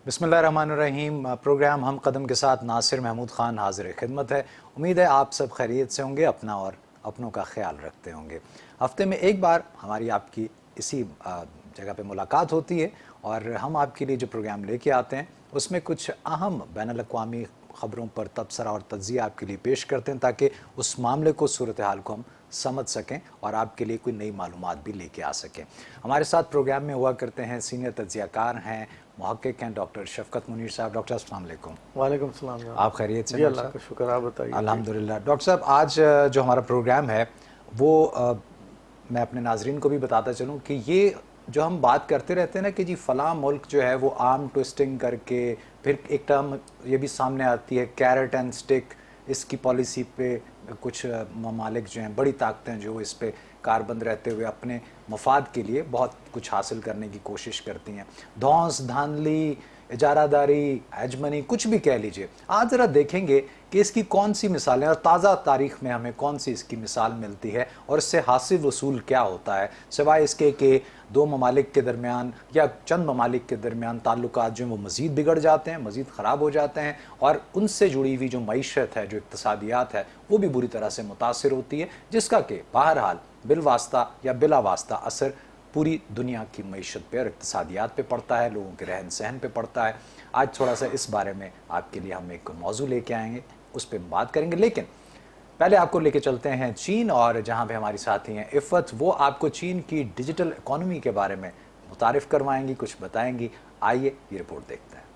بسم اللہ الرحمن الرحیم۔ پروگرام ہم قدم کے ساتھ ناصر محمود خان حاضر خدمت ہے۔ امید ہے آپ سب خیریت سے ہوں گے، اپنا اور اپنوں کا خیال رکھتے ہوں گے۔ ہفتے میں ایک بار ہماری آپ کی اسی جگہ پہ ملاقات ہوتی ہے اور ہم آپ کے لیے جو پروگرام لے کے آتے ہیں اس میں کچھ اہم بین الاقوامی خبروں پر تبصرہ اور تجزیہ آپ کے لیے پیش کرتے ہیں تاکہ اس معاملے کو، صورتحال کو ہم سمجھ سکیں اور آپ کے لیے کوئی نئی معلومات بھی لے کے آ سکیں۔ ہمارے ساتھ پروگرام میں ہوا کرتے ہیں سینئر تجزیہ کار ہیں، محقق ہیں ڈاکٹر شفقت منیر صاحب۔ ڈاکٹر صاحب السلام علیکم۔ وعلیکم السلام۔ آپ خیریت سے؟ جی اللہ کا شکر، آپ بتائیے۔ الحمدللہ۔ ڈاکٹر صاحب آج جو ہمارا پروگرام ہے وہ میں اپنے ناظرین کو بھی بتاتا چلوں کہ یہ جو ہم بات کرتے رہتے ہیں نا کہ جی فلاں ملک جو ہے وہ آرم ٹوئسٹنگ کر کے، پھر ایک ٹرم یہ بھی سامنے آتی ہے کیرٹ اینڈ سٹک، اس کی پالیسی پہ کچھ ممالک جو ہیں، بڑی طاقتیں جو اس پہ کاربند رہتے ہوئے اپنے مفاد کے لیے بہت کچھ حاصل کرنے کی کوشش کرتی ہیں۔ دھونس، دھاندلی، اجارہ داری، ہیجمنی، کچھ بھی کہہ لیجئے۔ آج ذرا دیکھیں گے کہ اس کی کون سی مثالیں اور تازہ تاریخ میں ہمیں کون سی اس کی مثال ملتی ہے اور اس سے حاصل وصول کیا ہوتا ہے، سوائے اس کے کہ دو ممالک کے درمیان یا چند ممالک کے درمیان تعلقات جو ہیں وہ مزید بگڑ جاتے ہیں، مزید خراب ہو جاتے ہیں اور ان سے جڑی ہوئی جو معیشت ہے، جو اقتصادیات ہے، وہ بھی بری طرح سے متاثر ہوتی ہے، جس کا کہ بہرحال بالواسطہ یا بلا واسطہ اثر پوری دنیا کی معیشت پہ اور اقتصادیات پہ پڑتا ہے، لوگوں کے رہن سہن پہ پڑتا ہے۔ آج تھوڑا سا اس بارے میں آپ کے لیے ہم ایک موضوع لے کے آئیں گے، اس پہ بات کریں گے، لیکن پہلے آپ کو لے کے چلتے ہیں چین، اور جہاں پہ ہماری ساتھی ہیں عفت، وہ آپ کو چین کی ڈیجیٹل اکانومی کے بارے میں متعارف کروائیں گی، کچھ بتائیں گی۔ آئیے یہ رپورٹ دیکھتے ہیں۔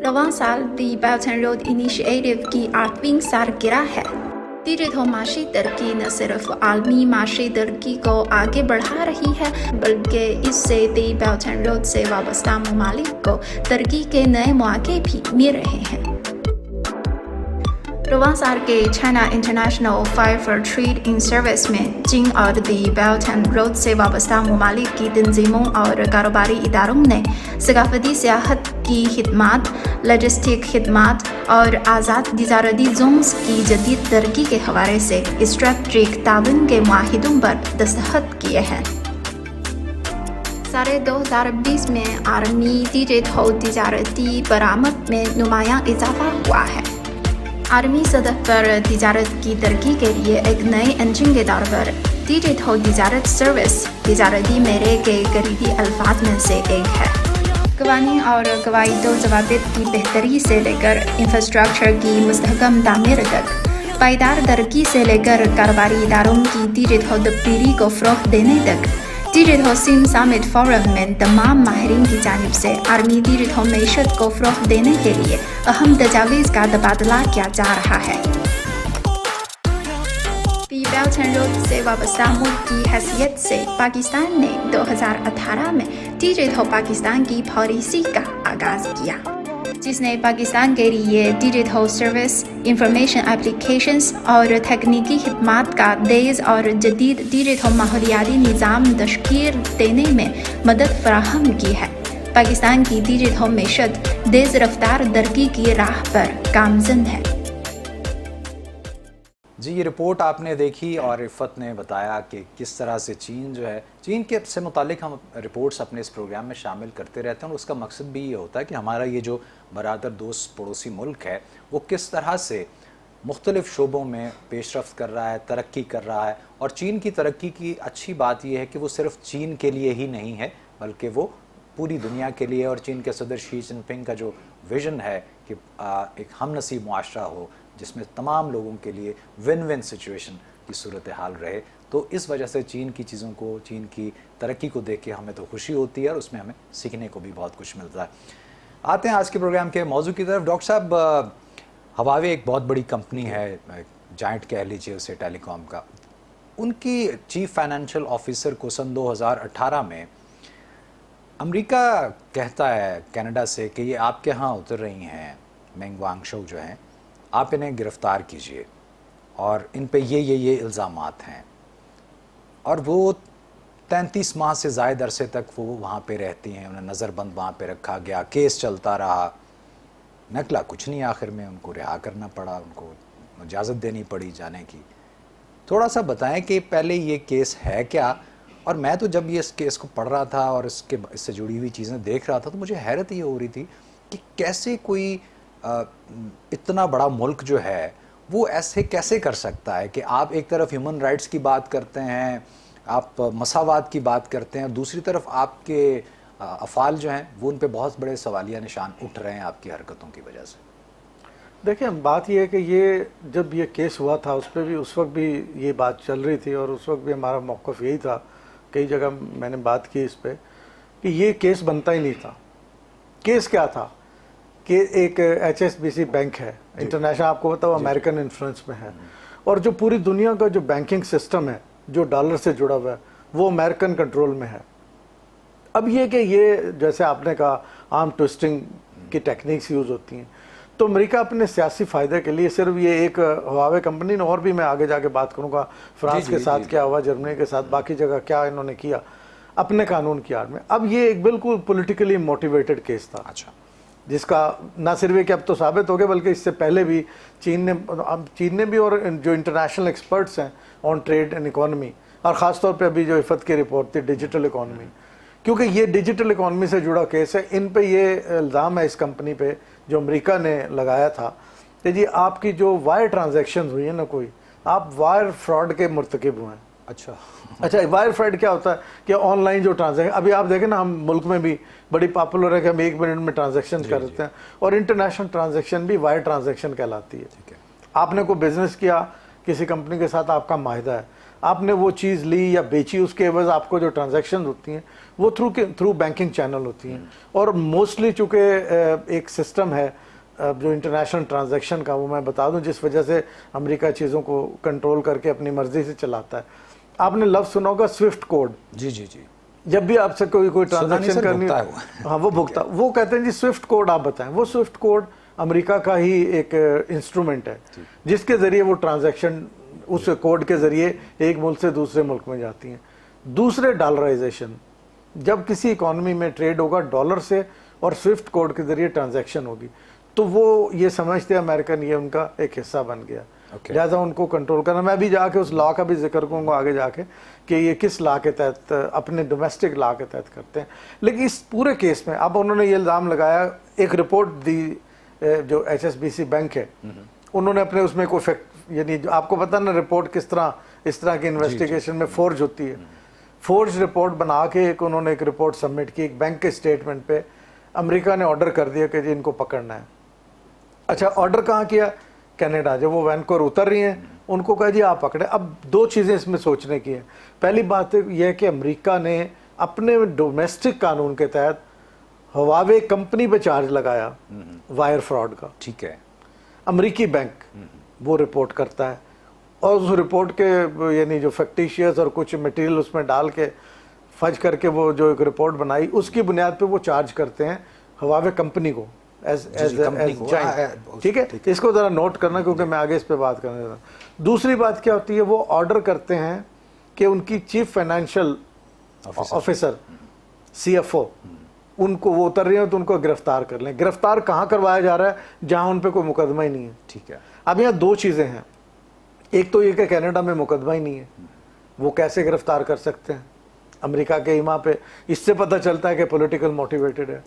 رواں سال دی بیلٹ اینڈ روڈ انیشیٹو کی 8ویں سالگرہ ہے۔ ڈیجیٹل معاشی ترقی نہ صرف عالمی معاشی ترقی کو آگے بڑھا رہی ہے بلکہ اس سے دی بیلٹ اینڈ روڈ سے وابستہ ممالک کو ترقی کے نئے مواقع بھی مل رہے ہیں۔ رواں سال کے China International Fair for Trade in Service میں چین اور دی بیلٹ اینڈ روڈ سے وابستہ ممالک کی تنظیموں اور کاروباری اداروں نے ثقافتی سیاحت کی خدمات، لاجسٹک خدمات اور آزاد تجارتی زونز کی جدید ترقی کے حوالے سے اسٹریٹجک تعاون کے معاہدوں پر دستخط کیے ہیں۔ سال 2020 میں عالمی ڈیجیٹل تجارتی برآمد میں نمایاں اضافہ ہوا ہے۔ عالمی سطح پر تجارت کی ترقی کے لیے ایک نئے انجن کے طور پر ڈیجیٹل تجارت سروس تجارتی میلے کے کلیدی الفاظ میں سے ایک ہے۔ قوانین اور قواعد و ضوابط کی بہتری سے لے کر انفراسٹرکچر کی مستحکم تعمیر تک، پائیدار ترقی سے لے کر کاروباری اداروں کی ڈیجیٹل تبدیلی کو فروغ دینے تک، ڈیجیٹل سیم سمٹ فورم میں تمام ماہرین کی جانب سے عالمی ڈیجیٹل معیشت کو فروغ دینے کے لیے اہم تجاویز کا تبادلہ کیا جا رہا ہے۔ دی بیلٹ اینڈ روڈ سے وابستہ ملک کی حیثیت سے پاکستان نے 2018 میں ڈیجیٹل پاکستان کی پالیسی کا آغاز کیا، جس نے پاکستان کے لیے ڈیجیٹل سروس، انفارمیشن ایپلیکیشنز اور تکنیکی خدمات کا تیز اور جدید ڈیجیٹل ماحولیاتی نظام تشکیل دینے میں مدد فراہم کی ہے۔ پاکستان کی ڈیجیٹل معیشت تیز رفتار ترقی کی راہ پر گامزن ہے۔ جی یہ رپورٹ آپ نے دیکھی اور عفت نے بتایا کہ کس طرح سے چین جو ہے، چین کے سے متعلق ہم رپورٹس اپنے اس پروگرام میں شامل کرتے رہتے ہیں اور اس کا مقصد بھی یہ ہوتا ہے کہ ہمارا یہ جو برادر دوست پڑوسی ملک ہے وہ کس طرح سے مختلف شعبوں میں پیش رفت کر رہا ہے، ترقی کر رہا ہے۔ اور چین کی ترقی کی اچھی بات یہ ہے کہ وہ صرف چین کے لیے ہی نہیں ہے بلکہ وہ پوری دنیا کے لیے، اور چین کے صدر شی جن پنگ کا جو ویژن ہے کہ ایک ہم نسب معاشرہ ہو جس میں تمام لوگوں کے لیے ون ون سچویشن کی صورتحال رہے، تو اس وجہ سے چین کی چیزوں کو، چین کی ترقی کو دیکھ کے ہمیں تو خوشی ہوتی ہے اور اس میں ہمیں سیکھنے کو بھی بہت کچھ ملتا ہے۔ آتے ہیں آج کے پروگرام کے موضوع کی طرف۔ ڈاکٹر صاحب، ہواوے ایک بہت بڑی کمپنی ہے، جائنٹ کہہ لیجیے اسے ٹیلی کام کا، ان کی چیف فائنینشیل آفیسر کو سن 2018 میں امریکہ کہتا ہے کینیڈا سے کہ یہ آپ کے ہاں اتر رہی ہیں، مینگ وانگ شو جو ہیں، آپ انہیں گرفتار کیجئے اور ان پہ یہ الزامات ہیں، اور وہ 33 ماہ سے زائد عرصے تک وہ وہاں پہ رہتی ہیں، انہیں نظر بند وہاں پہ رکھا گیا، کیس چلتا رہا، نکلا کچھ نہیں، آخر میں ان کو رہا کرنا پڑا، ان کو اجازت دینی پڑی جانے کی۔ تھوڑا سا بتائیں کہ پہلے یہ کیس ہے کیا اور میں تو جب یہ اس کیس کو پڑھ رہا تھا اور اس سے جڑی ہوئی چیزیں دیکھ رہا تھا تو مجھے حیرت یہ ہو رہی تھی کہ کیسے کوئی اتنا بڑا ملک جو ہے وہ ایسے کیسے کر سکتا ہے کہ آپ ایک طرف ہیومن رائٹس کی بات کرتے ہیں, آپ مساوات کی بات کرتے ہیں, اور دوسری طرف آپ کے افعال جو ہیں وہ ان پہ بہت بڑے سوالیہ نشان اٹھ رہے ہیں آپ کی حرکتوں کی وجہ سے. دیکھیں بات یہ ہے کہ یہ جب یہ کیس ہوا تھا اس پہ بھی اس وقت بھی یہ بات چل رہی تھی, اور اس وقت بھی ہمارا موقف یہی تھا, کئی جگہ میں نے بات کی اس پہ کہ یہ کیس بنتا ہی نہیں تھا. کیس کیا تھا کہ ایک HSBC بینک ہے انٹرنیشنل, آپ کو بتاؤ امریکن انفلوئنس میں ہے, اور جو پوری دنیا کا جو بینکنگ سسٹم ہے جو ڈالر سے جڑا ہوا ہے وہ امریکن کنٹرول میں ہے. اب یہ کہ یہ جیسے آپ نے کہا آرم ٹوسٹنگ کی ٹیکنیکس یوز ہوتی ہیں, تو امریکہ اپنے سیاسی فائدے کے لیے صرف یہ ایک ہواوے کمپنی نے, اور بھی میں آگے جا کے بات کروں گا فرانس کے ساتھ کیا ہوا, جرمنی کے ساتھ, باقی جگہ کیا انہوں نے کیا اپنے قانون کی آڑ میں. اب یہ ایک بالکل پولیٹیکلی موٹیویٹڈ کیس تھا. اچھا. جس کا نہ صرف یہ کہ اب تو ثابت ہو گیا بلکہ اس سے پہلے بھی چین نے بھی, اور جو انٹرنیشنل ایکسپرٹس ہیں آن ٹریڈ اینڈ اکانومی, اور خاص طور پہ ابھی جو عفت کی رپورٹ تھی ڈیجیٹل اکانومی, کیونکہ یہ ڈیجیٹل اکانومی سے جڑا کیس ہے, ان پہ یہ الزام ہے اس کمپنی پہ جو امریکہ نے لگایا تھا کہ جی آپ کی جو وائر ٹرانزیکشنز ہوئی ہیں نا, کوئی آپ وائر فراڈ کے مرتکب ہوئے ہیں. اچھا وائر فراڈ کیا ہوتا ہے کہ آن لائن جو ٹرانزیکشن, ابھی آپ دیکھیں نا ہم ملک میں بھی بڑی پاپولر ہے کہ ہم 1 منٹ میں ٹرانزیکشن کرتے ہیں, اور انٹرنیشنل ٹرانزیکشن بھی وائر ٹرانزیکشن کہلاتی ہے. آپ نے کوئی بزنس کیا کسی کمپنی کے ساتھ, آپ کا معاہدہ ہے, آپ نے وہ چیز لی یا بیچی, اس کے عوض آپ کو جو ٹرانزیکشن ہوتی ہیں وہ تھرو بینکنگ چینل ہوتی ہیں. اور موسٹلی چونکہ ایک سسٹم ہے جو انٹرنیشنل ٹرانزیکشن کا, وہ میں بتا دوں جس وجہ سے امریکہ چیزوں کو کنٹرول کر کے اپنی مرضی سے چلاتا ہے. آپ نے لفظ سنا ہوگا سوئفٹ کوڈ. جی جی جی. جب بھی آپ سے کوئی ٹرانزیکشن کرنی ہے, ہاں وہ بھگتا, وہ کہتے ہیں جی سوئفٹ کوڈ آپ بتائیں. وہ سوئفٹ کوڈ امریکہ کا ہی ایک انسٹرومنٹ ہے جس کے ذریعے وہ ٹرانزیکشن اس کوڈ کے ذریعے ایک ملک سے دوسرے ملک میں جاتی ہیں. دوسرے ڈالرائزیشن, جب کسی اکانومی میں ٹریڈ ہوگا ڈالر سے اور سوئفٹ کوڈ کے ذریعے ٹرانزیکشن ہوگی, تو وہ یہ سمجھتے ہیں امریکن یہ ان کا ایک حصہ بن گیا, لہٰذا ان کو کنٹرول کرنا. میں بھی جا کے اس لا کا بھی ذکر کروں گا آگے جا کے کہ یہ کس لا کے تحت, اپنے ڈومیسٹک لا کے تحت کرتے ہیں. لیکن اس پورے کیس میں اب انہوں نے یہ الزام لگایا, ایک رپورٹ دی جو HSBC بینک ہے, انہوں نے اپنے اس میں کوئی فیکٹ, یعنی آپ کو پتہ نا رپورٹ کس طرح اس طرح کی انویسٹیگیشن میں فورج ہوتی ہے, فورج رپورٹ بنا کے انہوں نے ایک رپورٹ سبمٹ کی ایک بینک کے اسٹیٹمنٹ پہ. امریکہ نے آرڈر کر دیا کہ جی ان کو پکڑنا ہے. اچھا آرڈر کہاں کیا؟ کینیڈا. جب وہ وینکوور اتر رہی ہیں ان کو کہا جی آپ پکڑیں. اب 2 چیزیں اس میں سوچنے کی ہیں. پہلی بات یہ ہے کہ امریکہ نے اپنے ڈومیسٹک قانون کے تحت ہواوے کمپنی پہ چارج لگایا وائر فراڈ کا. ٹھیک ہے. امریکی بینک وہ رپورٹ کرتا ہے, اور اس رپورٹ کے یعنی جو فیکٹیشیس اور کچھ مٹیریل اس میں ڈال کے فج کر کے وہ جو ایک رپورٹ بنائی, اس کی بنیاد پہ وہ چارج کرتے ہیں ہواوے کمپنی کو ایز ٹھیک ہے. اس کو ذرا نوٹ کرنا کیونکہ میں آگے اس پہ بات کرنے جا رہا ہوں. دوسری بات کیا ہوتی ہے, وہ آرڈر کرتے ہیں کہ ان کی چیف فائنینشیل آفیسر CFO ان کو, وہ اتر رہے ہیں تو ان کو گرفتار کر لیں. گرفتار کہاں کروایا جا رہا ہے؟ جہاں ان پہ کوئی مقدمہ ہی نہیں ہے. ٹھیک ہے. اب یہاں 2 چیزیں ہیں. ایک تو یہ کہ کینیڈا میں مقدمہ ہی نہیں ہے, وہ کیسے گرفتار کر سکتے ہیں امریکہ کے ایما پہ؟ اس سے پتہ چلتا ہے کہ پولیٹیکل موٹیویٹڈ ہے.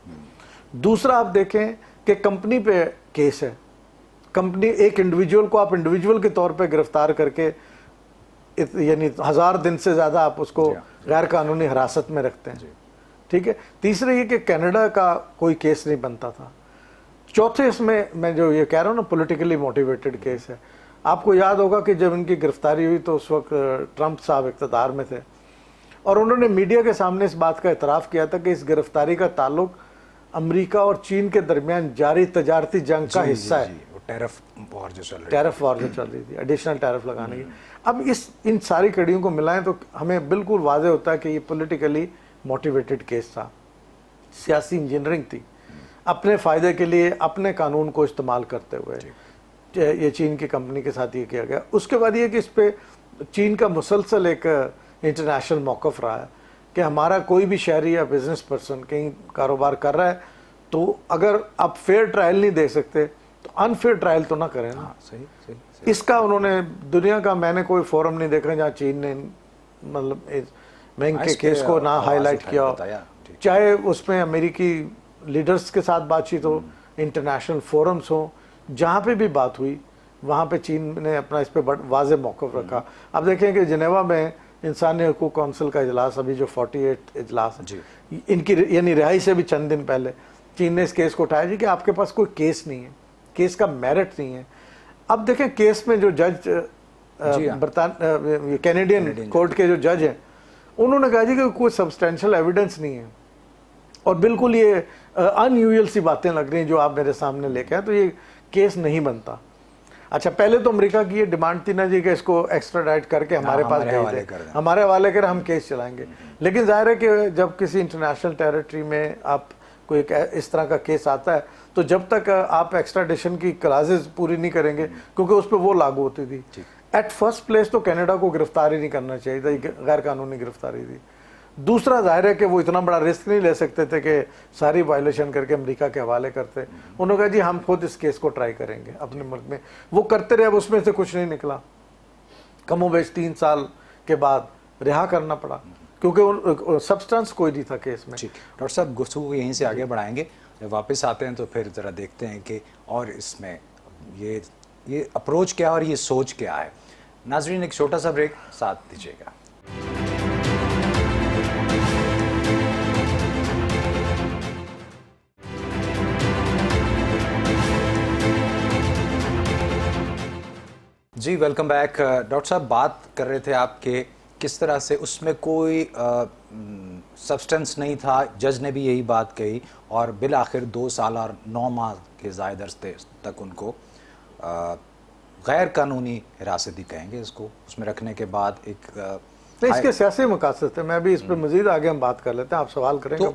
دوسرا آپ دیکھیں کہ کمپنی پہ کیس ہے. کمپنی, ایک انڈیویجول کو آپ انڈیویجول کے طور پہ گرفتار کر کے یعنی 1000 دن سے زیادہ آپ اس کو غیر قانونی حراست میں رکھتے ہیں. ٹھیک ہے. تیسرا یہ کہ کینیڈا کا کوئی کیس نہیں بنتا تھا. چوتھے اس میں جو یہ کہہ رہا ہوں نا پولیٹیکلی موٹیویٹڈ کیس ہے. آپ کو یاد ہوگا کہ جب ان کی گرفتاری ہوئی تو اس وقت ٹرمپ صاحب اقتدار میں تھے, اور انہوں نے میڈیا کے سامنے اس بات کا اعتراف کیا تھا کہ اس گرفتاری کا تعلق امریکہ اور چین کے درمیان جاری تجارتی جنگ کا حصہ ہے. ٹیرف وار جو چل رہی تھی, ایڈیشنل ٹیرف لگانے کی. اب ان ساری کڑیوں کو ملائیں تو ہمیں بالکل واضح ہوتا ہے کہ یہ پولیٹیکلی موٹیویٹڈ کیس تھا, سیاسی انجینئرنگ تھی, اپنے فائدے کے لیے اپنے قانون کو استعمال کرتے ہوئے یہ چین کی کمپنی کے ساتھ یہ کیا گیا. اس کے بعد یہ کہ اس پہ چین کا مسلسل ایک انٹرنیشنل موقف رہا ہے کہ ہمارا کوئی بھی شہری یا بزنس پرسن کہیں کاروبار کر رہا ہے تو اگر آپ فیئر ٹرائل نہیں دے سکتے تو انفیئر ٹرائل تو نہ کریں نا. صحیح. اس کا انہوں نے دنیا کا میں نے کوئی فورم نہیں دیکھا جہاں چین نے مطلب मेंग के केस को ना हाईलाइट किया हो, चाहे उसमें अमेरिकी लीडर्स के साथ बातचीत हो, इंटरनेशनल फोरम्स हो, जहाँ पे भी बात हुई वहाँ पे चीन ने अपना इस पर वाज़े मौक़िफ़ रखा। अब देखें कि जिनेवा में इंसानी हकूक़ कौंसिल का इजलास, अभी जो 48 इजलास है, इनकी यानी रिहाई से भी चंद दिन पहले चीन ने इस केस को उठाया जी कि आपके पास कोई केस नहीं है, केस का मेरिट नहीं है। अब देखें केस में जो जज कैनेडियन कोर्ट के जो जज हैं, उन्होंने कहा जी कि कोई सब्सटेंशियल एविडेंस नहीं है और बिल्कुल ये अनयूजुअल सी बातें लग रही हैं जो आप मेरे सामने लेके आए, तो ये केस नहीं बनता। अच्छा, पहले तो अमेरिका की ये डिमांड थी ना जी कि इसको एक्स्ट्राडाइट करके हमारे पास भेज दें, हमारे हवाले कर, हम केस चलाएंगे। लेकिन जाहिर है कि जब किसी इंटरनेशनल टेरिटरी में आप कोई इस तरह का केस आता है तो जब तक आप एक्स्ट्राडिशन की क्लासेस पूरी नहीं करेंगे, क्योंकि उस पर वो लागू होती थी, एट फर्स्ट प्लेस तो कनाडा को गिरफ्तार ही नहीं करना चाहिए था, गैर कानूनी गिरफ्तारी थी। दूसरा जाहिर है कि वो इतना बड़ा रिस्क नहीं ले सकते थे कि सारी वायलेशन करके अमेरिका के हवाले करते। उन्होंने कहा जी हम खुद इस केस को ट्राई करेंगे अपने मुल्क में। वो करते रहे, अब उसमें से कुछ नहीं निकला। कमोबेश 3 साल के बाद रिहा करना पड़ा क्योंकि सब्सटेंस कोई नहीं था केस में। डॉक्टर साहब गुफ्तगू को यहीं से आगे बढ़ाएंगे, जब वापस आते हैं तो फिर ज़रा देखते हैं कि और इसमें ये अप्रोच क्या है और ये सोच क्या है। नाज़रीन, एक छोटा सा ब्रेक साथ दीजिएगा। जी वेलकम बैक। डॉक्टर साहब, बात कर रहे थे आप कि किस तरह से उसमें कोई सब्सटेंस नहीं था, जज ने भी यही बात कही और बिल आखिर 2 साल और 9 माह के ज़ायद अरसे तक उनको गैर कानूनी हिरासती कहेंगे इसको, उसमें रखने के बाद एक नहीं, इसके सियासी मकासद थे। मैं भी इस पर मजीद आगे हम बात कर लेते हैं, आप सवाल करेंगे। तो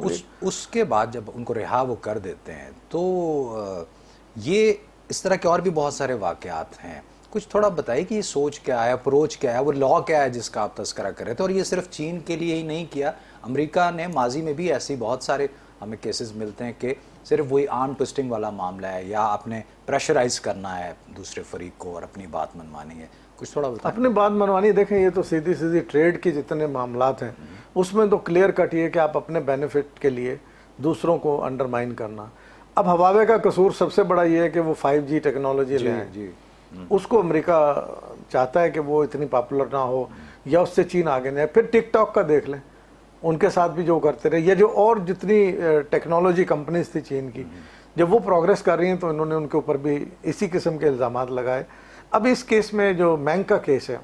उसके बाद जब उनको रिहा वो कर देते हैं तो ये इस तरह के और भी बहुत सारे वाक़यात हैं, कुछ थोड़ा बताइए कि ये सोच क्या है, अप्रोच क्या है, वो लॉ क्या है जिसका आप तस्करा कर रहे थे। और ये सिर्फ चीन के लिए ही नहीं किया, अमेरिका ने माजी में भी ऐसी बहुत सारे हमें केसेस मिलते हैं कि सिर्फ वही आर्म ट्विस्टिंग वाला मामला है या आपने प्रेशराइज करना है दूसरे फरीक को और अपनी बात मनवानी है, कुछ थोड़ा बताएं। अपनी बात मनवानी, देखें ये तो सीधी सीधी ट्रेड के जितने मामलात हैं उसमें तो क्लियर कट ये कि आप अपने बेनिफिट के लिए दूसरों को अंडरमाइन करना। अब हवावे का कसूर सबसे बड़ा ये है कि वो 5G टेक्नोलॉजी ले आए, उसको अमेरिका चाहता है कि वो इतनी पॉपुलर ना हो या उससे चीन आगे नहीं। फिर टिकटॉक का देख लें, उनके साथ भी जो करते रहे, या जो और जितनी टेक्नोलॉजी कंपनीज थी चीन की, जब वो प्रोग्रेस कर रही हैं तो इन्होंने उनके ऊपर भी इसी किस्म के इल्ज़ामात लगाए। अब इस केस में जो मेंग का केस है,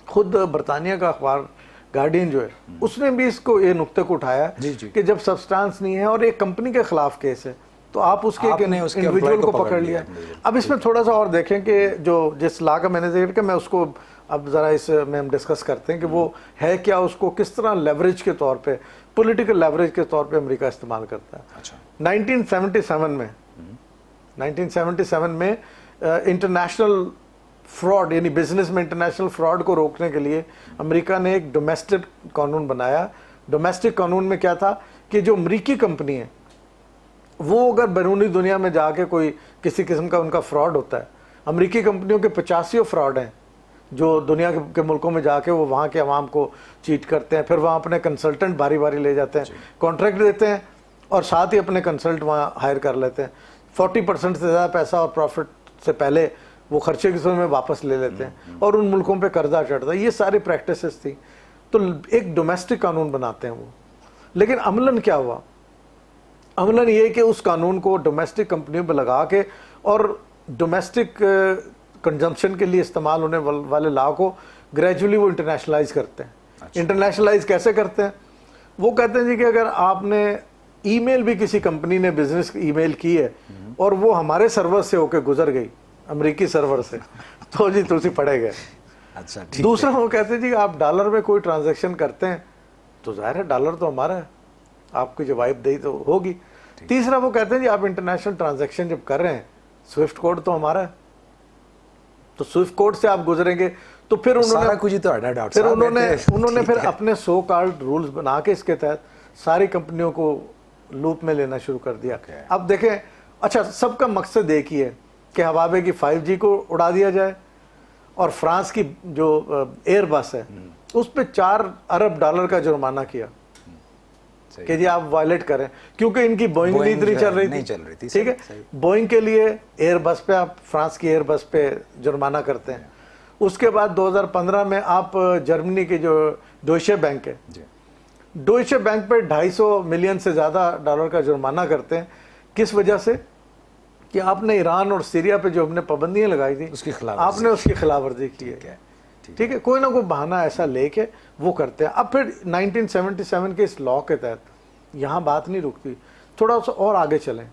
खुद बरतानिया का अखबार गार्डियन जो है उसने भी इसको ये नुक्ते को उठाया कि जब सब्सटेंस नहीं है और एक कंपनी के खिलाफ केस है तो आप उसके इंडिविजुअल को पकड़ लिया। अब इसमें थोड़ा सा और देखें कि जो जिस लॉ का मैंने जिक्र किया, मैं उसको अब ज़रा इस में हम डिस्कस करते हैं कि वो है क्या, उसको किस तरह लेवरेज के तौर पे, पॉलिटिकल लेवरेज के तौर पे अमेरिका इस्तेमाल करता है। अच्छा। 1977 में इंटरनेशनल फ्रॉड यानी बिजनेस में इंटरनेशनल फ्रॉड को रोकने के लिए अमेरिका ने एक डोमेस्टिक कानून बनाया। डोमेस्टिक कानून में क्या था कि जो अमेरिकी कंपनी है वो अगर बैरूनी दुनिया में जाके कोई किसी किस्म का उनका फ्रॉड होता है, अमेरिकी कंपनियों के 85 फ्रॉड हैं जो दुनिया के मुल्कों में जाके वो वहाँ के अवाम को चीट करते हैं, फिर वहाँ अपने कंसल्टेंट बारी बारी ले जाते हैं, कॉन्ट्रैक्ट देते हैं और साथ ही अपने कंसल्ट वहाँ हायर कर लेते हैं। 40% से ज़्यादा पैसा और प्रॉफिट से पहले वो खर्चे की सूरत में वापस ले लेते हैं और उन मुल्कों पे कर्जा चढ़ता है। ये सारी प्रैक्टिसेस थी, तो एक डोमेस्टिक कानून बनाते हैं वो। लेकिन अमलन क्या हुआ, अमलन ये कि उस कानून को डोमेस्टिक कंपनियों पर लगा के और डोमेस्टिक कंजम्पशन के लिए इस्तेमाल होने वाले लॉ को ग्रेजुअली वो इंटरनेशनलाइज करते हैं। अच्छा। इंटरनेशनलाइज कैसे करते हैं, वो कहते हैं जी कि अगर आपने ईमेल भी किसी कंपनी ने बिजनेस ईमेल की है और वो हमारे सर्वर से होकर गुजर गई, अमेरिकी सर्वर से, तो जी तुसी पड़े गए। अच्छा, दूसरा वो कहते हैं जी आप डॉलर में कोई ट्रांजैक्शन करते हैं तो जाहिर है डॉलर तो हमारा है, आपकी जवाबदेही तो होगी। तीसरा वो कहते हैं जी आप इंटरनेशनल ट्रांजैक्शन जब कर रहे हैं, स्विफ्ट कोड तो हमारा है, तो स्विफ्ट कोड से आप गुजरेंगे। तो फिर उन्होंने फिर अपने सो कॉल्ड रूल्स बना के इसके तहत सारी कंपनियों को लूप में लेना शुरू कर दिया। अब देखें, अच्छा सबका मकसद एक ही है कि हवावे की 5G को उड़ा दिया जाए और फ्रांस की जो एयर बस है उस पे $4 अरब का जुर्माना किया कि जी आप वायलेट करें, क्योंकि इनकी बोइंग नहीं इतनी चल रही थी, ठीक है। बोइंग के लिए एयरबस पे, आप फ्रांस की एयरबस पे जुर्माना करते हैं। उसके बाद 2015 में आप जर्मनी के जो डोइचे बैंक है, डोइचे बैंक पे $250 मिलियन से ज़्यादा डॉलर का जुर्माना करते हैं। किस वजह से? कि आपने ईरान और सीरिया पे जो हमने पाबंदियां लगाई थी आपने उसकी खिलाफवर्जी की है, ठीक है। कोई ना कोई बहाना ऐसा लेके वो करते हैं। अब फिर 1977 के इस लॉ के तहत यहाँ बात नहीं रुकती, थोड़ा सा और आगे चलें।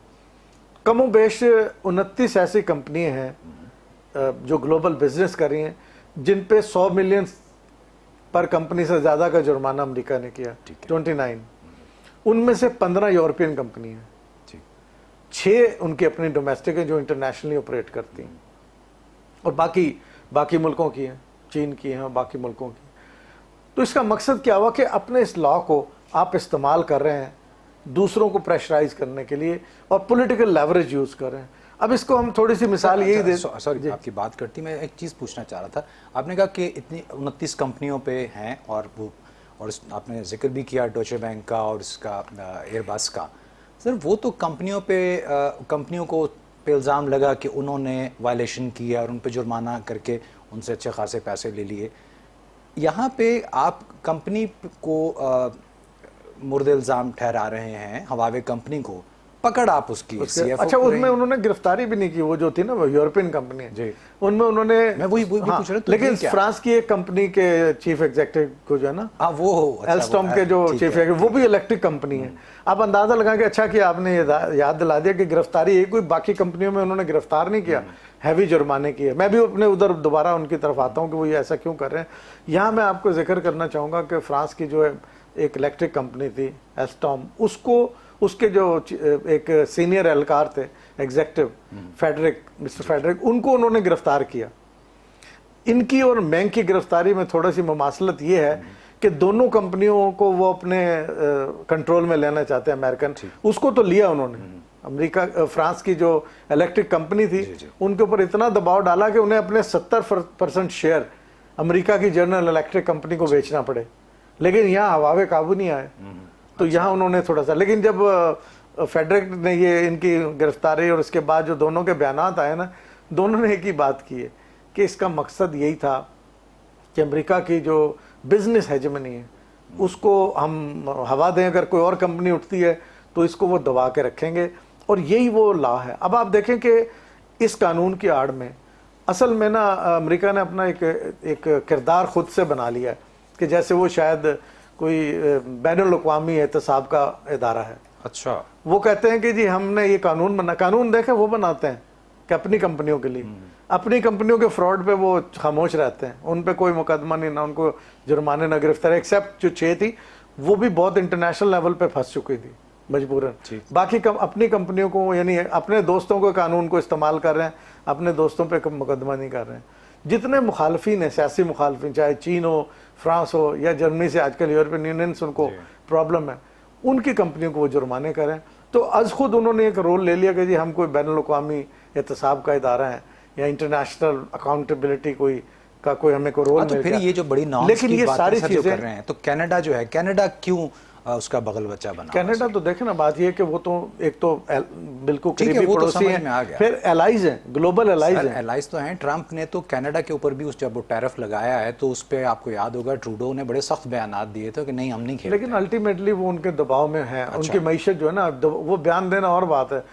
कमो बेश 29 ऐसी कंपनियां हैं जो ग्लोबल बिजनेस कर रही हैं जिन पे 100 मिलियन पर कंपनी से ज़्यादा का जुर्माना अमेरिका ने किया, 29। उनमें से 15 यूरोपियन कंपनी हैं, 6 उनकी अपनी डोमेस्टिक हैं जो इंटरनेशनली ऑपरेट करती हैं, और बाकी मुल्कों की हैं, चीन की हैं, बाकी मुल्कों की। तो इसका मकसद क्या हुआ कि अपने इस लॉ को आप इस्तेमाल कर रहे हैं दूसरों को प्रेशराइज करने के लिए और पॉलिटिकल लेवरेज यूज कर रहे हैं। अब इसको हम थोड़ी सी मिसाल यही दे, सॉरी आपकी बात करती, मैं एक चीज़ पूछना चाह रहा था। आपने कहा कि इतनी 29 कंपनियों पे हैं और आपने जिक्र भी किया डोइचे बैंक का और इसका एयरबस का। सर वो तो कंपनियों को पे इल्ज़ाम लगा कि उन्होंने वायलेशन किया और उन पे जुर्माना करके उनसे अच्छे खासे पैसे ले लिए। यहाँ पे आप कंपनी को मुर्द इल्ज़ाम ठहरा रहे हैं, हवावे कंपनी को पकड़ आप उसकी अच्छा उसमें उन्होंने गिरफ्तारी भी नहीं की, वो जो थी ना वो यूरोपियन कंपनी है उनमें उन्होंने, मैं वही पूछ रहा हूं, लेकिन फ्रांस की एक कंपनी के चीफ एग्जीक्यूटिव को जो है ना वो एल्स्टॉम के जो चीफ एग्जीक्यूटिव, वो भी इलेक्ट्रिक कंपनी है। आप अंदाजा लगा के अच्छा कि आपने याद दिला दिया कि गिरफ्तारी कोई बाकी कंपनियों में उन्होंने गिरफ्तार नहीं किया, हैवी जुर्माने किए। मैं भी अपने उधर दोबारा उनकी तरफ आता हूँ कि वो ये ऐसा क्यों कर रहे हैं। यहाँ मैं आपको जिक्र करना चाहूँगा कि फ्रांस की जो एक इलेक्ट्रिक कंपनी थी एल्स्टॉम, उसके जो एक सीनियर एहलकार थे एग्जेक्टिव मिस्टर फेडरिक, उनको उन्होंने गिरफ्तार किया। इनकी और मैंग की गिरफ्तारी में थोड़ी सी मुमासलत ये है कि दोनों कंपनियों को वो अपने कंट्रोल में लेना चाहते हैं अमेरिकन, उसको तो लिया उन्होंने। अमेरिका फ्रांस की जो इलेक्ट्रिक कंपनी थी उनके ऊपर इतना दबाव डाला कि उन्हें अपने 70% शेयर अमेरिका की जनरल इलेक्ट्रिक कंपनी को बेचना पड़े, लेकिन यहाँ हवावे काबू नहीं आए। तो यहाँ उन्होंने थोड़ा सा, लेकिन जब फेडरिक ने ये इनकी गिरफ्तारी और उसके बाद जो दोनों के बयानात आए ना, दोनों ने एक ही बात की है कि इसका मकसद यही था कि अमेरिका की जो बिजनेस हेजेमनी है उसको हम हवा दें। अगर कोई और कंपनी उठती है तो इसको वो दबा के रखेंगे, और यही वो लॉ है। अब आप देखें कि इस कानून की आड़ में असल में ना अमेरिका ने अपना एक किरदार खुद से बना लिया है कि जैसे वो शायद कोई बैनुल-अक़वामी एहतसाब का इदारा है। अच्छा, वो कहते हैं कि जी हमने ये कानून देखे वो बनाते हैं कि अपनी कंपनियों के लिए, अपनी कंपनियों के फ्रॉड पे वो खामोश रहते हैं, उन पे कोई मुकदमा नहीं, ना उनको जुर्माने ना गिरफ्तारी, एक्सेप्ट जो 6 थी वो भी बहुत इंटरनेशनल लेवल पे फंस चुकी थी मजबूरन। बाकी अपनी कंपनियों को, यानी अपने दोस्तों को कानून को इस्तेमाल कर रहे हैं, अपने दोस्तों पे मुकदमा नहीं कर रहे हैं। जितने मुखालफिन हैं, सियासी मुखालफिन, चाहे चीन हो, फ्रांस हो या जर्मनी से आजकल यूरोपियन यूनियन से उनको प्रॉब्लम है, उनकी कंपनियों को वो जुर्माने करें। तो आज खुद उन्होंने एक रोल ले लिया कि जी हम कोई बैनुल-अक़वामी एहतसाब का इदारा है या इंटरनेशनल अकाउंटेबिलिटी कोई हमें कोई रोल तो फिर ये जो बड़ी नॉर्म्स लेकिन की ये सारी चीजें कर रहे हैं, तो कनाडा जो है, कनाडा क्यों उसका बगल बच्चा बना? कनाडा तो देखे ना, बात ये है कि वो तो एक तो बिल्कुल करीबी पड़ोसी हैं, फिर एलाइज हैं, ग्लोबल एलाइज हैं। एलाइज तो हैं। ट्रंप ने तो कनाडा के ऊपर भी जब वो टैरिफ लगाया है तो उस पर आपको याद होगा ट्रूडो ने बड़े सख्त बयान दिए थे कि नहीं हम नहीं खेलते, लेकिन अल्टीमेटली वो उनके दबाव में है। उनकी मैशत जो है ना, वो बयान देना और बात है।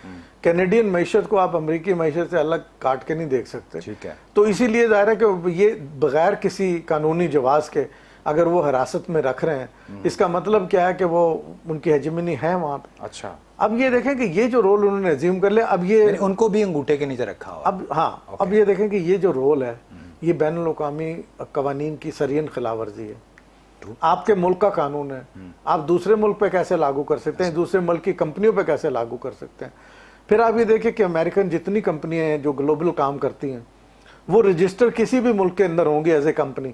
कैनेडियन मैशत को आप अमेरिकी मैशत से अलग काट के नहीं देख सकते, ठीक है। तो इसीलिए जाहिर है कि ये बगैर किसी कानूनी जवाज के अगर वो हिरासत में रख रहे हैं, इसका मतलब क्या है कि वो उनकी हेजेमनी है वहां पे। अच्छा, अब ये देखें कि ये जो रोल उन्होंने अज्यूम कर लिया, अब ये उनको भी अंगूठे के नीचे रखा हुआ। अब हाँ, अब ये देखें कि ये जो रोल है ये बैनुल-अक़वामी कवानीन की सरियन खिलाफवर्जी है। आपके मुल्क का कानून है, आप दूसरे मुल्क पे कैसे लागू कर सकते हैं, दूसरे मुल्क की कंपनियों पे कैसे लागू कर सकते हैं। फिर आप ये देखें कि अमेरिकन जितनी कंपनियां हैं जो ग्लोबल काम करती हैं वो रजिस्टर किसी भी मुल्क के अंदर होंगी एज ए कंपनी।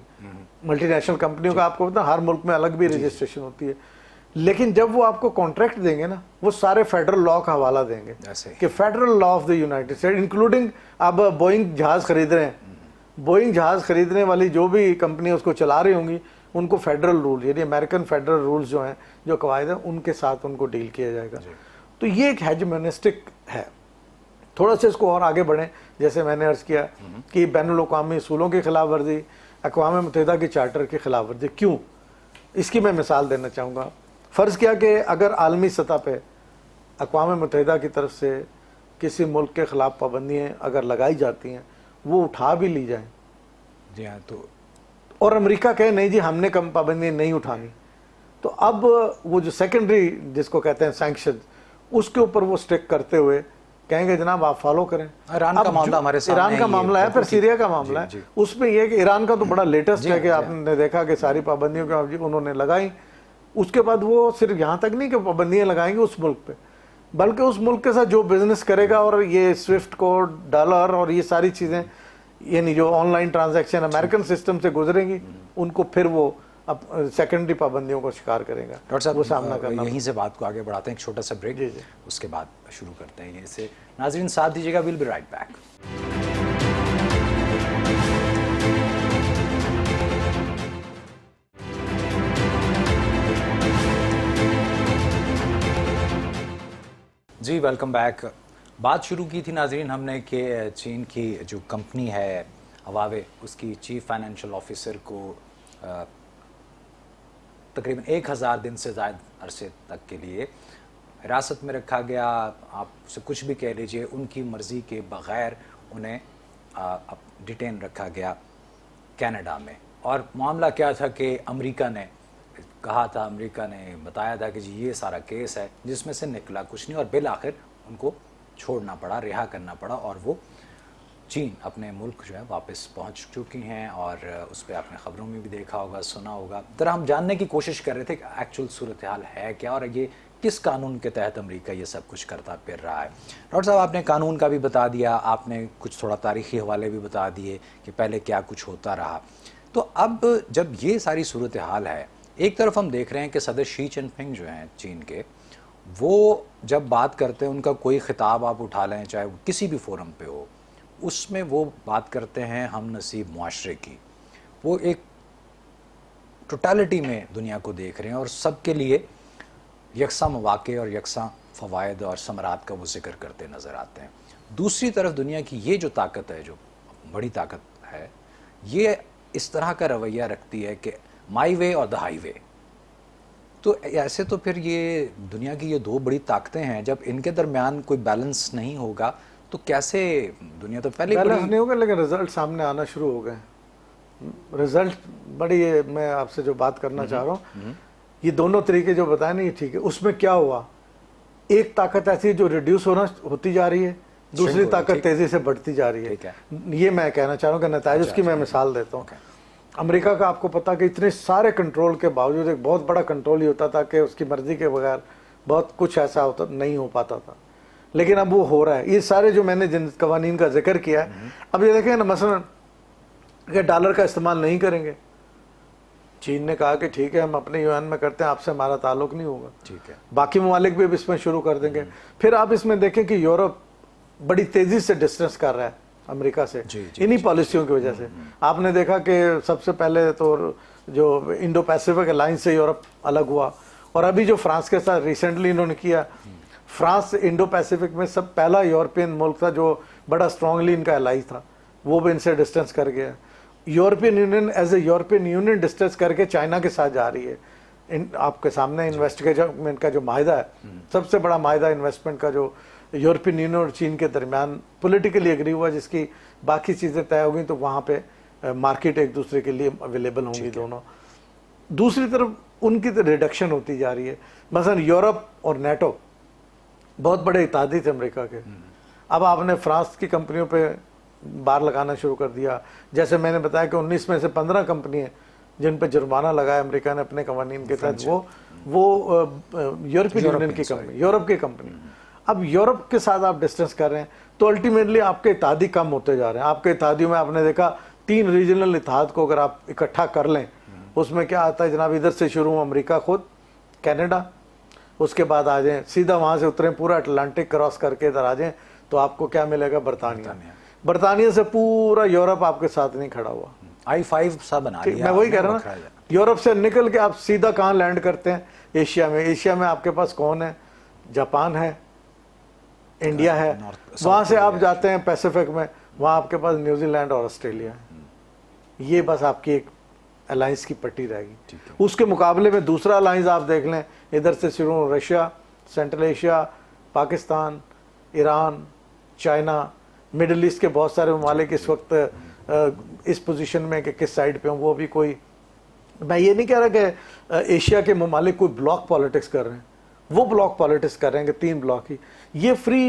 मल्टीनेशनल कंपनियों का आपको पता हर मुल्क में अलग भी रजिस्ट्रेशन होती है, लेकिन जब वो आपको कॉन्ट्रैक्ट देंगे ना, वो सारे फेडरल लॉ का हवाला देंगे कि federal law of the United state, including अब बोइंग जहाज खरीद रहे हैं, बोइंग जहाज खरीदने वाली जो भी कंपनी उसको चला रही होंगी उनको फेडरल रूल यानी अमेरिकन फेडरल रूल्स जो हैं, जो कवायद हैं, उनके साथ उनको डील किया जाएगा। तो ये एक हेजमोनिस्टिक है। थोड़ा सा इसको और आगे बढ़ें, जैसे मैंने अर्ज किया कि बैनुल-अक़वामी असूलों की खिलाफ वर्जी, अक़वाम मुत्तहिदा की चार्टर की खिलाफ वर्जी, क्यों? इसकी मैं मिसाल देना चाहूँगा। फ़र्ज़ किया कि अगर आलमी सतह पे अक़वाम मुत्तहिदा की तरफ से किसी मुल्क के ख़िलाफ़ पाबंदियाँ अगर लगाई जाती हैं, वो उठा भी ली जाएँ। जी हाँ, तो और अमेरिका कहे नहीं जी हमने कम पाबंदियाँ नहीं उठानी, तो अब वो जो सेकेंडरी जिसको कहते हैं सैंक्शन, उसके ऊपर वो स्टिक करते हुए कहेंगे जनाब आप फॉलो करें। ईरान का मामला हमारे सामने ईरान का मामला है, फिर सीरिया का मामला है। उसमें यह कि ईरान का तो बड़ा लेटेस्ट है कि आपने देखा कि सारी पाबंदियों को उन्होंने लगाई। उसके बाद वो सिर्फ यहाँ तक नहीं कि पाबंदियाँ लगाएंगे उस मुल्क पे, बल्कि उस मुल्क के साथ जो बिजनेस करेगा और ये स्विफ्ट कोड, डॉलर और ये सारी चीज़ें यानी जो ऑनलाइन ट्रांजैक्शन अमेरिकन सिस्टम से गुजरेंगी, उनको फिर वो अब सेकेंडरी पाबंदियों को शिकार करेगा। डॉक्टर साहब वो सामना करना। यहीं से बात को आगे बढ़ाते हैं, एक छोटा सा ब्रेक, उसके बाद शुरू करते हैं। इसे नाज़रीन साथ दीजिएगा, विल बी राइट बैक। जी वेलकम बैक। बात शुरू की थी नाज़रीन हमने कि चीन की जो कंपनी है हवावे, उसकी चीफ फाइनेंशियल ऑफिसर को तकरीबन 1000 दिन से ज़्यादा अरसे तक के लिए हिरासत में रखा गया। आप से कुछ भी कह लीजिए, उनकी मर्ज़ी के बग़ैर उन्हें डिटेन रखा गया कनाडा में। और मामला क्या था कि अमेरिका ने कहा था, अमेरिका ने बताया था कि जी ये सारा केस है, जिसमें से निकला कुछ नहीं और बिल आखिर उनको छोड़ना पड़ा, रिहा करना पड़ा और वो चीन अपने मुल्क जो है वापस पहुंच चुकी हैं। और उस पर आपने ख़बरों में भी देखा होगा, सुना होगा। तरह हम जानने की कोशिश कर रहे थे कि एक्चुअल सूरत हाल है क्या और ये किस कानून के तहत अमेरिका ये सब कुछ करता फिर रहा है। डॉक्टर साहब आपने कानून का भी बता दिया, आपने कुछ थोड़ा तारीख़ी हवाले भी बता दिए कि पहले क्या कुछ होता रहा। तो अब जब ये सारी सूरत हाल है, एक तरफ हम देख रहे हैं कि सदर शी जिनपिंग जो हैं चीन के, वो जब बात करते हैं, उनका कोई खिताब आप उठा लें चाहे वो किसी भी फोरम पे हो, उसमें वो बात करते हैं हम नसीब मुआशरे की। वो एक टोटलिटी में दुनिया को देख रहे हैं और सबके लिए यकसा मौक़े और यकसा फ़वायद और समरात का वो जिक्र करते नज़र आते हैं। दूसरी तरफ दुनिया की ये जो ताकत है, जो बड़ी ताकत है, ये इस तरह का रवैया रखती है कि माई वे और द हाईवे। तो ऐसे तो फिर ये दुनिया की ये दो बड़ी ताकतें हैं, जब इनके दरमियान कोई बैलेंस नहीं होगा तो कैसे दुनिया तो पहले नहीं होगा, लेकिन रिजल्ट सामने आना शुरू हो गए। रिजल्ट बड़ी, मैं आपसे जो बात करना चाह रहा हूँ, ये दोनों तरीके जो बताए ना ये ठीक है। उसमें क्या हुआ, एक ताकत ऐसी जो रिड्यूस होती जा रही है, दूसरी ताकत तेजी से बढ़ती जा रही है। ये मैं कहना चाह रहा हूँ कि नतीजा उसकी मैं मिसाल देता हूँ। अमेरिका का आपको पता कि इतने सारे कंट्रोल के बावजूद एक बहुत बड़ा कंट्रोल ही होता था कि उसकी मर्जी के बगैर बहुत कुछ ऐसा होता नहीं हो पाता था, लेकिन अब वो हो रहा है। ये सारे जो मैंने जिन कवानीन का जिक्र किया है, अब ये देखें ना, मसलन कि डॉलर का इस्तेमाल नहीं करेंगे, चीन ने कहा कि ठीक है हम अपने यूएन में करते हैं, आपसे हमारा ताल्लुक नहीं होगा, ठीक है। बाकी ममालिक भी इसमें शुरू कर देंगे। फिर आप इसमें देखें कि यूरोप बड़ी तेजी से डिस्टेंस कर रहा है अमेरिका से इन्हीं पॉलिसियों की वजह से। आपने देखा कि सबसे पहले तो जो इंडो पैसिफिक अलायंस से यूरोप अलग हुआ, और अभी जो फ्रांस के साथ रिसेंटली इन्होंने किया, फ्रांस इंडो पैसिफिक में सब पहला यूरोपियन मुल्क था जो बड़ा स्ट्रांगली इनका एलाई था, वो भी इनसे डिस्टेंस कर गया। European Union as a European Union distance करके चाइना के साथ जा रही है। आपके सामने इन्वेस्टमेंट का जो माहिदा है, सबसे बड़ा माहिदा इन्वेस्टमेंट का जो यूरोपियन यूनियन और चीन के दरमियान पॉलिटिकली एग्री हुआ, जिसकी बाकी चीज़ें तय हो गई, तो वहाँ पे मार्केट एक दूसरे के लिए अवेलेबल होंगी दोनों। दूसरी तरफ उनकी तो रिडक्शन होती जा रही है। मसलन यूरोप और नेटो बहुत बड़े इत्तेहादी थे अमेरिका के, अब आपने फ्रांस की कंपनियों पे बार लगाना शुरू कर दिया। जैसे मैंने बताया कि 19 में से 15 कंपनियाँ जिन पे जुर्माना लगाया अमेरिका ने अपने कवानीन के तहत, वो यूरोपियन यूनियन की कंपनी, यूरोप की कंपनी। अब यूरोप के साथ आप डिस्टेंस कर रहे हैं तो अल्टीमेटली आपके इत्तेहादी कम होते जा रहे हैं। आपके इत्तेहादियों में आपने देखा 3 रीजनल इत्तेहाद को अगर आप इकट्ठा कर लें, उसमें क्या आता है जनाब, इधर से शुरू अमेरिका खुद, कनाडा, उसके बाद आ जाएं सीधा वहाँ से उतरें पूरा अटलांटिक क्रॉस करके इधर आ जाएं, तो आपको क्या मिलेगा, बरतानिया। बरतानिया से पूरा यूरोप आपके साथ नहीं खड़ा हुआ। I-5 सा बना लिया मैं वही कह रहा हूँ आपने, ना, यूरोप से निकल के आप सीधा कहाँ लैंड करते हैं? एशिया में। एशिया में आपके पास कौन है? जापान है, इंडिया है, वहाँ से आप जाते हैं पैसिफिक में, वहाँ आपके पास न्यूजीलैंड और ऑस्ट्रेलिया है। ये बस आपकी एक अलायंस की पट्टी रहेगी। उसके मुकाबले में दूसरा अलायंस आप देख लें, इधर से शुरू Russia, central Asia, Pakistan, Iran, China, middle east के बहुत सारे ममालिक इस वक्त इस पोजीशन में कि किस साइड पे हों। वो भी कोई, मैं ये नहीं कह रहा कि एशिया के ममालिक कोई ब्लॉक पॉलिटिक्स कर रहे हैं, वो ब्लॉक पॉलिटिक्स कर रहे हैं कि 3 ब्लॉक ही। ये फ्री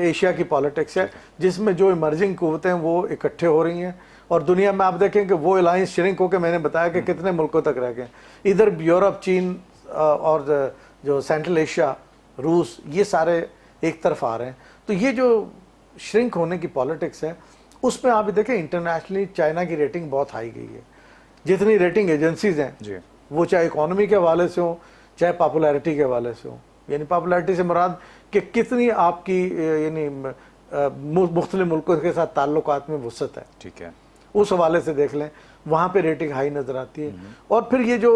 एशिया की पॉलिटिक्स है जिसमें जो इमर्जिंग कुव्वतें हैं वो इकट्ठे हो रही हैं। और दुनिया में आप देखें कि वो अलायंस श्रिंक होकर, मैंने बताया कि कितने मुल्कों तक रह गए। इधर यूरोप, चीन और जो सेंट्रल एशिया, रूस, ये सारे एक तरफ आ रहे हैं। तो ये जो श्रिंक होने की पॉलिटिक्स है, उसमें आप देखें इंटरनेशनली चाइना की रेटिंग बहुत हाई गई है। जितनी रेटिंग एजेंसीज हैं वो चाहे इकोनॉमी के हवाले से हो, चाहे पॉपुलैरिटी के हवाले से हो, यानी पॉपुलैरिटी से मुराद कि कितनी आपकी यानी मुख्तलिफ मुल्कों के साथ ताल्लुकात में वसअत है, ठीक है, उस हवाले से देख लें, वहाँ पे रेटिंग हाई नज़र आती है। और फिर ये जो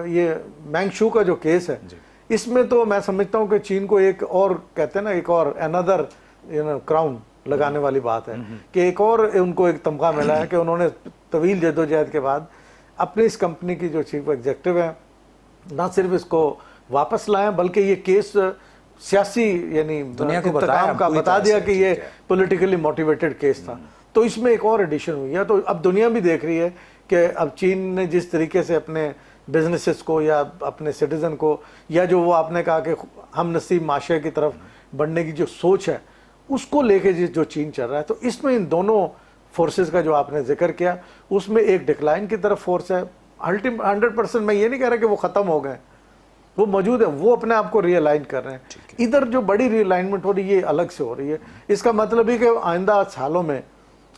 ये मैंगशू का जो केस है, इसमें तो मैं समझता हूँ कि चीन को एक और, कहते हैं ना, एक और अनदर क्राउन लगाने वाली बात है कि एक और उनको एक तमगा मिला है कि उन्होंने तवील जद्दोजहद के बाद अपनी इस कंपनी की जो चीफ एग्जीक्यूटिव है, ना सिर्फ इसको वापस लाएं बल्कि ये केस सियासी यानी दुनिया को बता दिया कि ये पॉलिटिकली मोटिवेटेड केस था। तो इसमें एक और एडिशन हुई है। तो अब दुनिया भी देख रही है कि अब चीन ने जिस तरीके से अपने बिजनेसेस को या अपने सिटीजन को, या जो वो आपने कहा कि हम नसीब माशरे की तरफ बढ़ने की जो सोच है, उसको लेके जो चीन चल रहा है, तो इसमें इन दोनों फोर्सेस का जो आपने जिक्र किया, उसमें एक डिक्लाइन की तरफ फोर्स है। 100% मैं ये नहीं कह रहा कि वो ख़त्म हो गए, वो मौजूद है, वो अपने आप को रियलाइन कर रहे हैं। इधर जो बड़ी रियलाइनमेंट हो रही है, ये अलग से हो रही है। इसका मतलब है कि आइंदा सालों में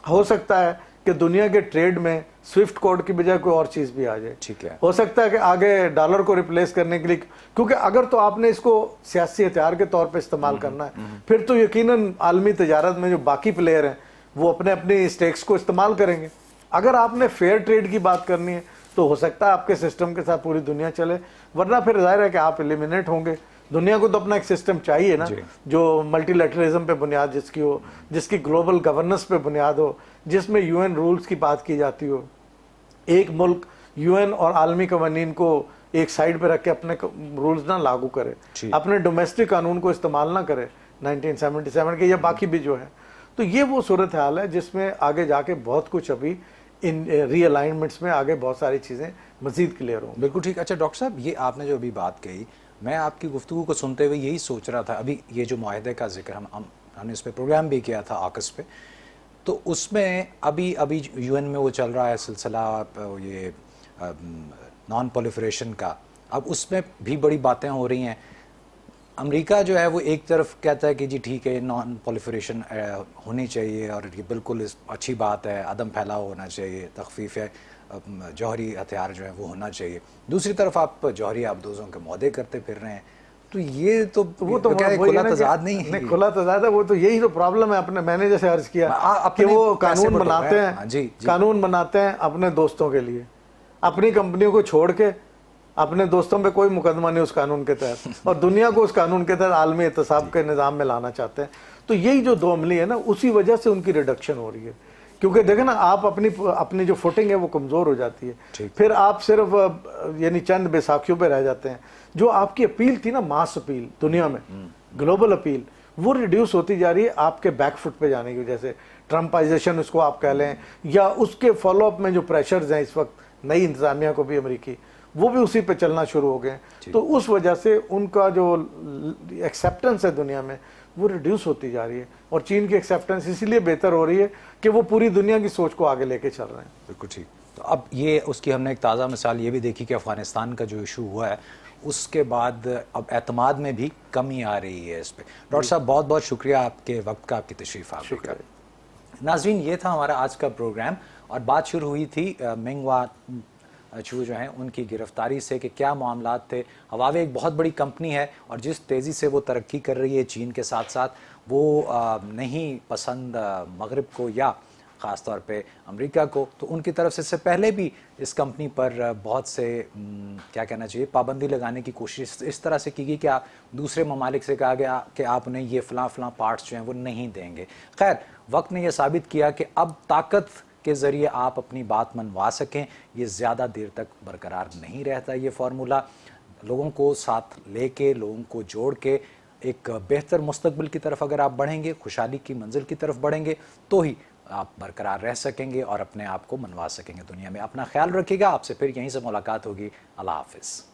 हो सकता है कि दुनिया के ट्रेड में स्विफ्ट कोड की बजाय कोई और चीज़ भी आ जाए। ठीक है, हो सकता है कि आगे डॉलर को रिप्लेस करने के लिए, क्योंकि अगर तो आपने इसको सियासी हथियार के तौर पे इस्तेमाल करना है, फिर तो यकीनन आलमी तजारत में जो बाकी प्लेयर हैं वो अपने अपने स्टेक्स को इस्तेमाल करेंगे। अगर आपने फेयर ट्रेड की बात करनी है तो हो सकता है आपके सिस्टम के साथ पूरी दुनिया चले, वरना फिर जाहिर है कि आप एलिमिनेट होंगे। दुनिया को तो अपना एक सिस्टम चाहिए ना, जो मल्टीलैटरलिज्म पे बुनियाद जिसकी हो, जिसकी ग्लोबल गवर्नेंस पे बुनियाद हो, जिसमें यूएन रूल्स की बात की जाती हो। एक मुल्क यूएन और आलमी कवानीन को एक साइड पे रख के अपने रूल्स ना लागू करे, अपने डोमेस्टिक कानून को इस्तेमाल ना करे 1977 के या बाकी भी जो है। तो ये वो सूरत हाल है जिसमें आगे जाके बहुत कुछ अभी इन रीअलाइनमेंट्स में आगे बहुत सारी चीज़ें मज़ीद क्लियर हों। बिल्कुल ठीक। अच्छा डॉक्टर साहब, ये आपने जो अभी बात कही, मैं आपकी गुफ्तगू को सुनते हुए यही सोच रहा था, अभी ये जो मुआहदे का जिक्र हमने इस पर प्रोग्राम भी किया था आकस पे, तो उसमें अभी यूएन में वो चल रहा है सिलसिला ये नॉन प्रोलिफरेशन का। अब उसमें भी बड़ी बातें हो रही हैं। अमेरिका जो है वो एक तरफ कहता है कि जी ठीक है, नॉन प्रोलिफरेशन होनी चाहिए और ये बिल्कुल अच्छी बात है, अदम फैलाव होना चाहिए, तखफीफ है, जौहरी हथियार जो है वो होना चाहिए। दूसरी तरफ आप जौहरी आबदोज़ों के मुआहदे करते फिर रहे हैं, तो ये तो वो तो खुला तजाद नहीं है। खुला तजाद है, वो तो यही तो प्रॉब्लम है। अपने मैंने जैसे अर्ज किया कि वो कानून बनाते हैं, कानून बनाते हैं अपने दोस्तों के लिए, अपनी कंपनियों को छोड़ के अपने दोस्तों पे कोई मुकदमा नहीं उस कानून के तहत, और दुनिया को उस कानून के तहत आलमी एहतसाब के निज़ाम में लाना चाहते हैं। तो यही जो दो अमली है ना, उसी वजह से उनकी रिडक्शन हो रही है। क्योंकि देखें ना, आप अपनी जो फुटिंग है वो कमज़ोर हो जाती है, फिर आप सिर्फ यानी चंद बैसाखियों पे रह जाते हैं। जो आपकी अपील थी ना, मास अपील दुनिया में, ग्लोबल अपील, वो रिड्यूस होती जा रही है आपके बैकफुट पे जाने की वजह से। ट्रम्पाइजेशन उसको आप कह लें, या उसके फॉलोअप में जो प्रेशर्स हैं इस वक्त नई इंतजामिया को भी अमेरिकी, वो भी उसी पे चलना शुरू हो गए। तो उस वजह से उनका जो एक्सेप्टेंस है दुनिया में वो रिड्यूस होती जा रही है, और चीन की एक्सेप्टेंस इसीलिए बेहतर हो रही है कि वो पूरी दुनिया की सोच को आगे लेके चल रहे हैं। बिल्कुल ठीक। तो अब ये उसकी हमने एक ताज़ा मिसाल ये भी देखी कि अफ़गानिस्तान का जो इशू हुआ है उसके बाद अब एतमाद में भी कमी आ रही है इस पर। डॉक्टर साहब बहुत बहुत शुक्रिया आपके वक्त का, आपकी तशरीफ़ आपकी का। नाज़रीन, ये था हमारा आज का प्रोग्राम, और बात शुरू हुई थी मिंगवा चू जो हैं उनकी गिरफ्तारी से कि क्या मामलात थे। हवावे एक बहुत बड़ी कंपनी है और जिस तेज़ी से वो तरक्की कर रही है चीन के साथ साथ, वो नहीं पसंद मगरिब को या ख़ास तौर पे अमेरिका को, तो उनकी तरफ से इससे पहले भी इस कंपनी पर बहुत से क्या कहना चाहिए पाबंदी लगाने की कोशिश इस तरह से की गई कि आप दूसरे ममालिक से कहा गया कि आप उन्हें ये फ़लाँ पार्ट्स जो हैं वो नहीं देंगे। खैर वक्त ने यह साबित किया कि अब ताकत के ज़रिए आप अपनी बात मनवा सकें, ये ज़्यादा देर तक बरकरार नहीं रहता। ये फार्मूला लोगों को साथ लेके, लोगों को जोड़ के एक बेहतर मुस्तकबिल की तरफ अगर आप बढ़ेंगे, खुशहाली की मंजिल की तरफ बढ़ेंगे, तो ही आप बरकरार रह सकेंगे और अपने आप को मनवा सकेंगे दुनिया में। अपना ख्याल रखिएगा, आपसे फिर यहीं से मुलाकात होगी। अल्लाह हाफ़िज़।